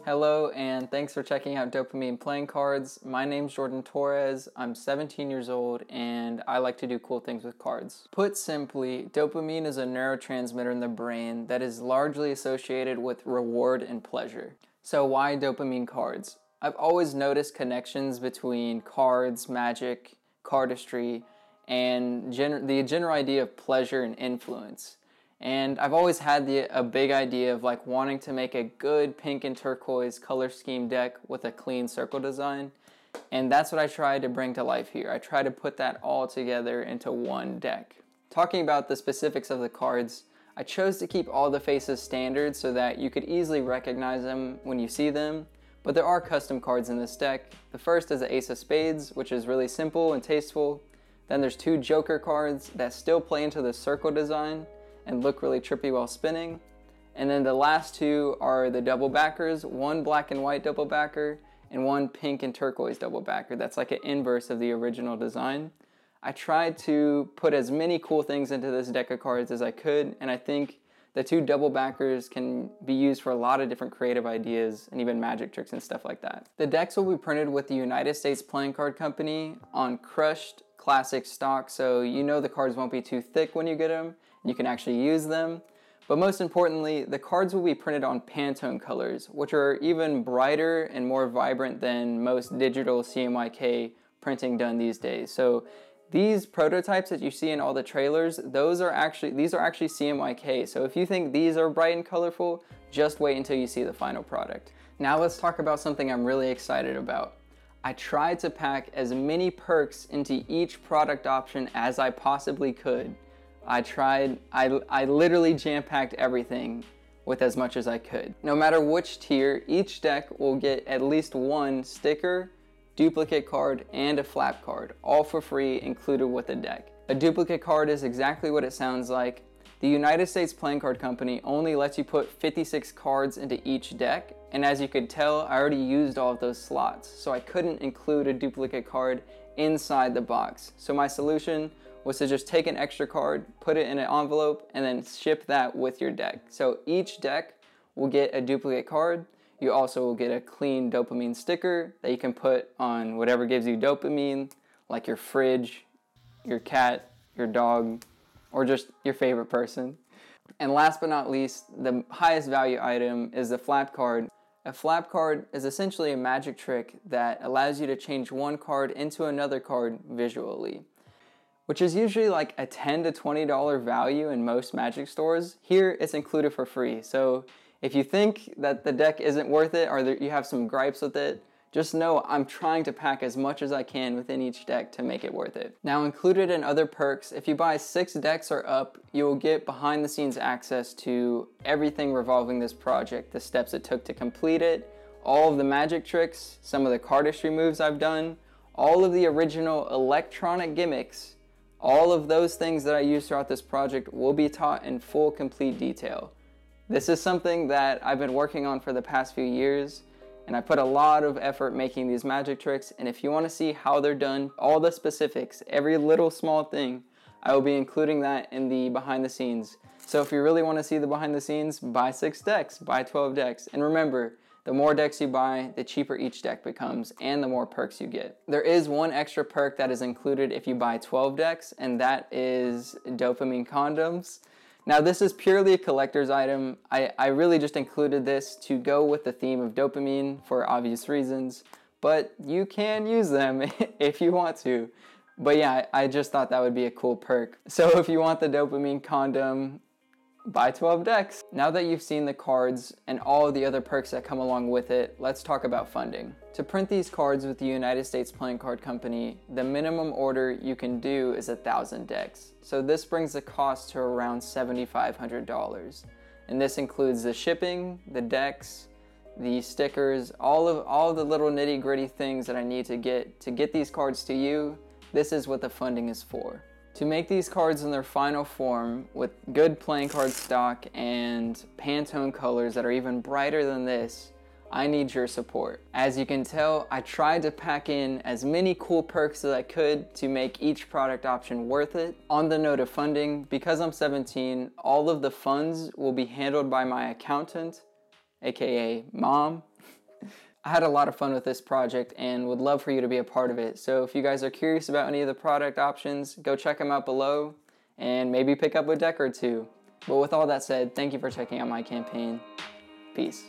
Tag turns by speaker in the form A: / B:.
A: Hello, and thanks for checking out Dopamine Playing Cards. My name's Jordan Torres. I'm 17 years old, and I like to do cool things with cards. Put simply, dopamine is a neurotransmitter in the brain that is largely associated with reward and pleasure. So why dopamine cards? I've always noticed connections between cards, magic, cardistry, and the general idea of pleasure and influence. And I've always had a big idea of like wanting to make a good pink and turquoise color scheme deck with a clean circle design. And that's what I tried to bring to life here. I tried to put that all together into one deck. Talking about the specifics of the cards, I chose to keep all the faces standard so that you could easily recognize them when you see them. But there are custom cards in this deck. The first is the Ace of Spades, which is really simple and tasteful. Then there's two Joker cards that still play into the circle design and look really trippy while spinning. And then the last two are the double backers, one black and white double backer and one pink and turquoise double backer. That's like an inverse of the original design. I tried to put as many cool things into this deck of cards as I could, and I think the two double backers can be used for a lot of different creative ideas and even magic tricks and stuff like that. The decks will be printed with the United States Playing Card Company on crushed classic stock, so you know the cards won't be too thick when you get them. You can actually use them. But most importantly, the cards will be printed on Pantone colors, which are even brighter and more vibrant than most digital CMYK printing done these days. So these prototypes that you see in all the trailers, these are actually CMYK. So if you think these are bright and colorful, just wait until you see the final product. Now let's talk about something I'm really excited about. I tried to pack as many perks into each product option as I possibly could. I literally jam-packed everything with as much as I could. No matter which tier, each deck will get at least one sticker, duplicate card, and a flap card, all for free included with the deck. A duplicate card is exactly what it sounds like. The United States Playing Card Company only lets you put 56 cards into each deck, and as you could tell, I already used all of those slots, so I couldn't include a duplicate card inside the box. So my solution was to just take an extra card, put it in an envelope, and then ship that with your deck. So each deck will get a duplicate card. You also will get a clean dopamine sticker that you can put on whatever gives you dopamine, like your fridge, your cat, your dog, or just your favorite person. And last but not least, the highest value item is the flap card. A flap card is essentially a magic trick that allows you to change one card into another card visually, which is usually like a $10 to $20 value in most magic stores. Here, it's included for free. So if you think that the deck isn't worth it or that you have some gripes with it, just know I'm trying to pack as much as I can within each deck to make it worth it. Now, included in other perks, if you buy 6 decks or up, you will get behind the scenes access to everything revolving this project, the steps it took to complete it, all of the magic tricks, some of the cardistry moves I've done, all of the original electronic gimmicks. All of those things that I use throughout this project will be taught in full, complete detail. This is something that I've been working on for the past few years, and I put a lot of effort making these magic tricks, and if you want to see how they're done, all the specifics, every little small thing, I will be including that in the behind the scenes. So if you really want to see the behind the scenes, buy 6 decks, buy 12 decks, and remember, the more decks you buy, the cheaper each deck becomes, and the more perks you get. There is one extra perk that is included if you buy 12 decks, and that is dopamine condoms. Now, this is purely a collector's item. I really just included this to go with the theme of dopamine for obvious reasons, but you can use them if you want to. But yeah, I just thought that would be a cool perk. So if you want the dopamine condom, buy 12 decks. Now that you've seen the cards and all the other perks that come along with it, let's talk about funding. To print these cards with the United States Playing Card Company, the minimum order you can do is 1,000 decks. So this brings the cost to around $7,500. And this includes the shipping, the decks, the stickers, all the little nitty gritty things that I need to get these cards to you. This is what the funding is for. To make these cards in their final form with good playing card stock and Pantone colors that are even brighter than this, I need your support. As you can tell, I tried to pack in as many cool perks as I could to make each product option worth it. On the note of funding, because I'm 17, all of the funds will be handled by my accountant, aka mom. I had a lot of fun with this project and would love for you to be a part of it. So if you guys are curious about any of the product options, go check them out below and maybe pick up a deck or two. But with all that said, thank you for checking out my campaign. Peace.